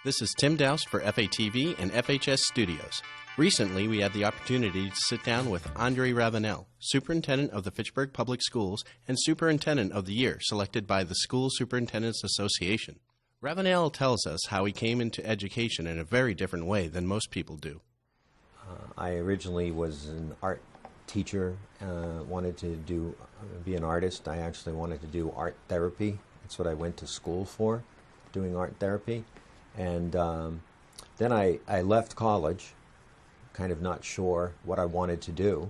This is Tim Doust for FHTV and FHS Studios. Recently, we had the opportunity to sit down with Andre Ravenelle, Superintendent of the Fitchburg Public Schools and Superintendent of the Year, selected by the School Superintendents Association. Ravenelle tells us how he came into education in a very different way than most people do. I originally was an art teacher, wanted to be an artist. I actually wanted to do art therapy. That's what I went to school for, doing art therapy. And then I left college, kind of not sure what I wanted to do,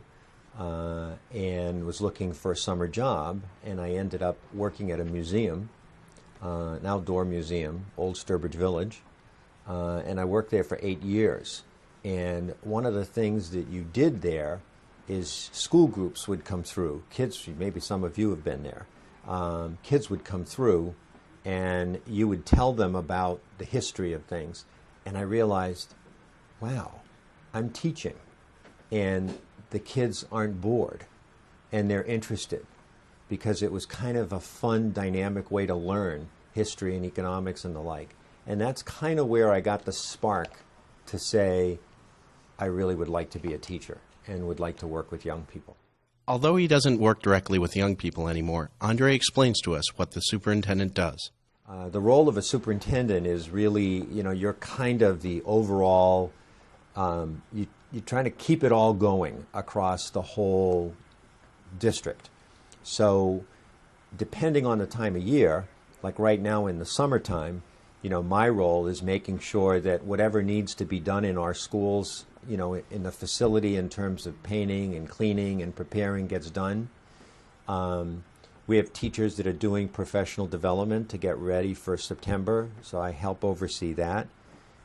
and was looking for a summer job, and I ended up working at a museum, an outdoor museum, Old Sturbridge Village, and I worked there for 8 years. And one of the things that you did there is school groups would come through. Kids, maybe some of you have been there. Kids would come through, and you would tell them about the history of things. And I realized, wow, I'm teaching, and the kids aren't bored, and they're interested, because it was kind of a fun, dynamic way to learn history and economics and the like. And that's kind of where I got the spark to say, I really would like to be a teacher and would like to work with young people. Although he doesn't work directly with young people anymore, Andre explains to us what the superintendent does. The role of a superintendent is really, you're kind of the overall, you're trying to keep it all going across the whole district. So depending on the time of year, like right now in the summertime, my role is making sure that whatever needs to be done in our schools, in the facility in terms of painting and cleaning and preparing gets done. We have teachers that are doing professional development to get ready for September, so I help oversee that.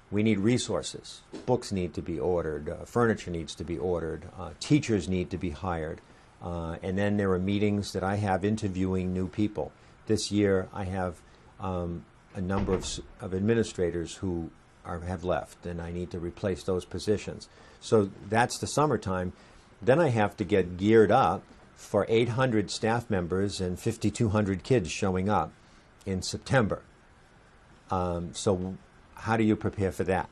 We need resources. Books need to be ordered, furniture needs to be ordered, teachers need to be hired. And then there are meetings that I have interviewing new people. This year I have a number of administrators who have left, and I need to replace those positions. So that's the summertime. Then I have to get geared up for 800 staff members and 5,200 kids showing up in September. So how do you prepare for that?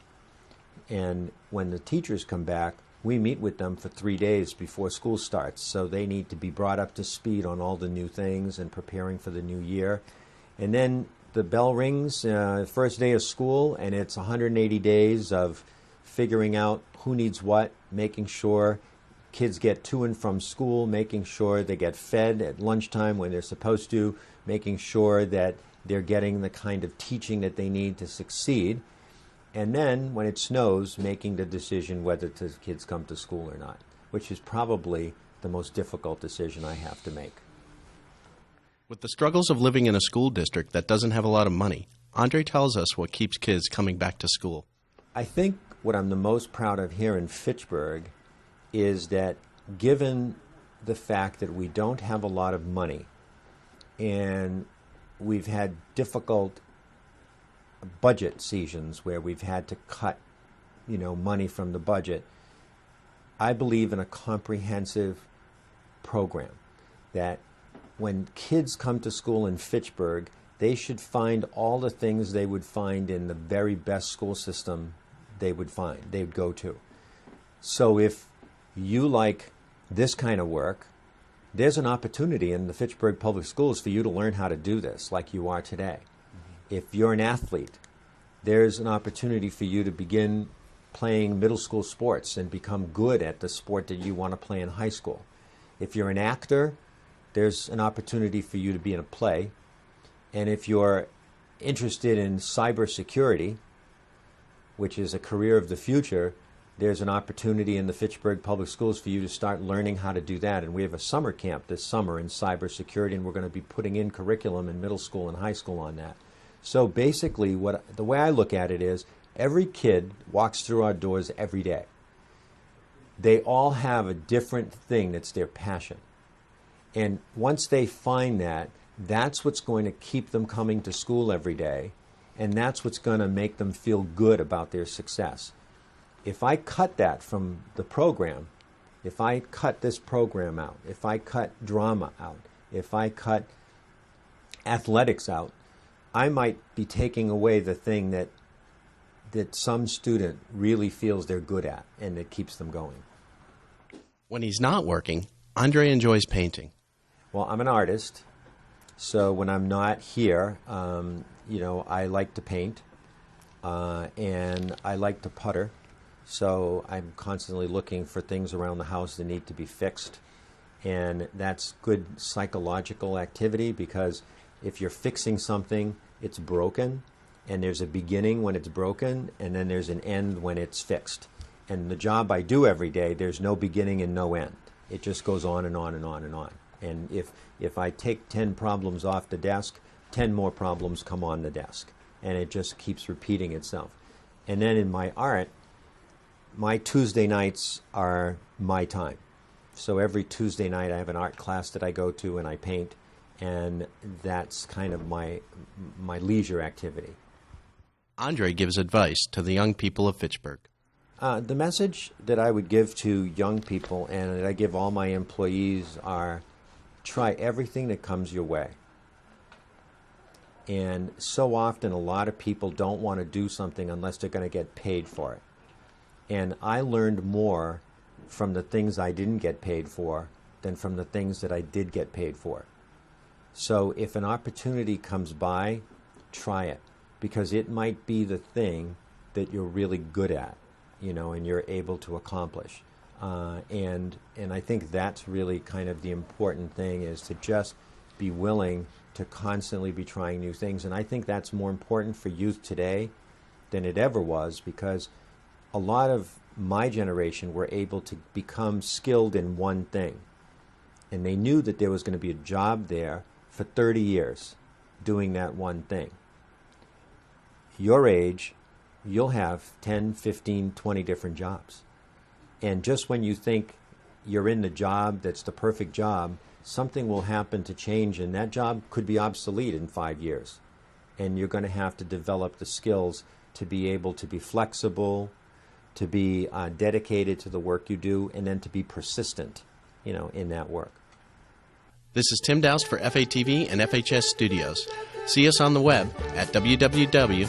And when the teachers come back, we meet with them for 3 days before school starts. So they need to be brought up to speed on all the new things and preparing for the new year. And then the bell rings, first day of school, and it's 180 days of figuring out who needs what, making sure kids get to and from school, making sure they get fed at lunchtime when they're supposed to, making sure that they're getting the kind of teaching that they need to succeed. And then, when it snows, making the decision whether the kids come to school or not, which is probably the most difficult decision I have to make. With the struggles of living in a school district that doesn't have a lot of money, Andre tells us what keeps kids coming back to school. I think what I'm the most proud of here in Fitchburg is that given the fact that we don't have a lot of money and we've had difficult budget seasons where we've had to cut, money from the budget, I believe in a comprehensive program that when kids come to school in Fitchburg, they should find all the things they would find in the very best school system they would go to. So if you like this kind of work, there's an opportunity in the Fitchburg Public Schools for you to learn how to do this like you are today. Mm-hmm. If you're an athlete, there's an opportunity for you to begin playing middle school sports and become good at the sport that you want to play in high school. If you're an actor, there's an opportunity for you to be in a play. And if you're interested in cybersecurity, which is a career of the future, there's an opportunity in the Fitchburg Public Schools for you to start learning how to do that. And we have a summer camp this summer in cybersecurity, and we're going to be putting in curriculum in middle school and high school on that. So basically, the way I look at it is, every kid walks through our doors every day. They all have a different thing that's their passion. And once they find that, that's what's going to keep them coming to school every day, and that's what's going to make them feel good about their success. If I cut that from the program, if I cut this program out, if I cut drama out, if I cut athletics out, I might be taking away the thing that that some student really feels they're good at, and it keeps them going. When he's not working, Andre enjoys painting. Well, I'm an artist, so when I'm not here, I like to paint, and I like to putter. So I'm constantly looking for things around the house that need to be fixed, and that's good psychological activity, because if you're fixing something, it's broken, and there's a beginning when it's broken, and then there's an end when it's fixed. And the job I do every day, there's no beginning and no end. It just goes on and on and on and on. And if I take 10 problems off the desk, 10 more problems come on the desk. And it just keeps repeating itself. And then in my art, my Tuesday nights are my time. So every Tuesday night I have an art class that I go to and I paint, and that's kind of my leisure activity. Andre gives advice to the young people of Fitchburg. The message that I would give to young people, and that I give all my employees, are try everything that comes your way. And so often a lot of people don't want to do something unless they're going to get paid for it. And I learned more from the things I didn't get paid for than from the things that I did get paid for. So if an opportunity comes by, try it, because it might be the thing that you're really good at, and you're able to accomplish. And I think that's really kind of the important thing, is to just be willing to constantly be trying new things. And I think that's more important for youth today than it ever was, because a lot of my generation were able to become skilled in one thing. And they knew that there was going to be a job there for 30 years doing that one thing. Your age, you'll have 10, 15, 20 different jobs. And just when you think you're in the job that's the perfect job, something will happen to change, and that job could be obsolete in 5 years. And you're going to have to develop the skills to be able to be flexible, to be dedicated to the work you do, and then to be persistent, in that work. This is Tim Doust for FHTV and FHS Studios. See us on the web at www.fatv.org.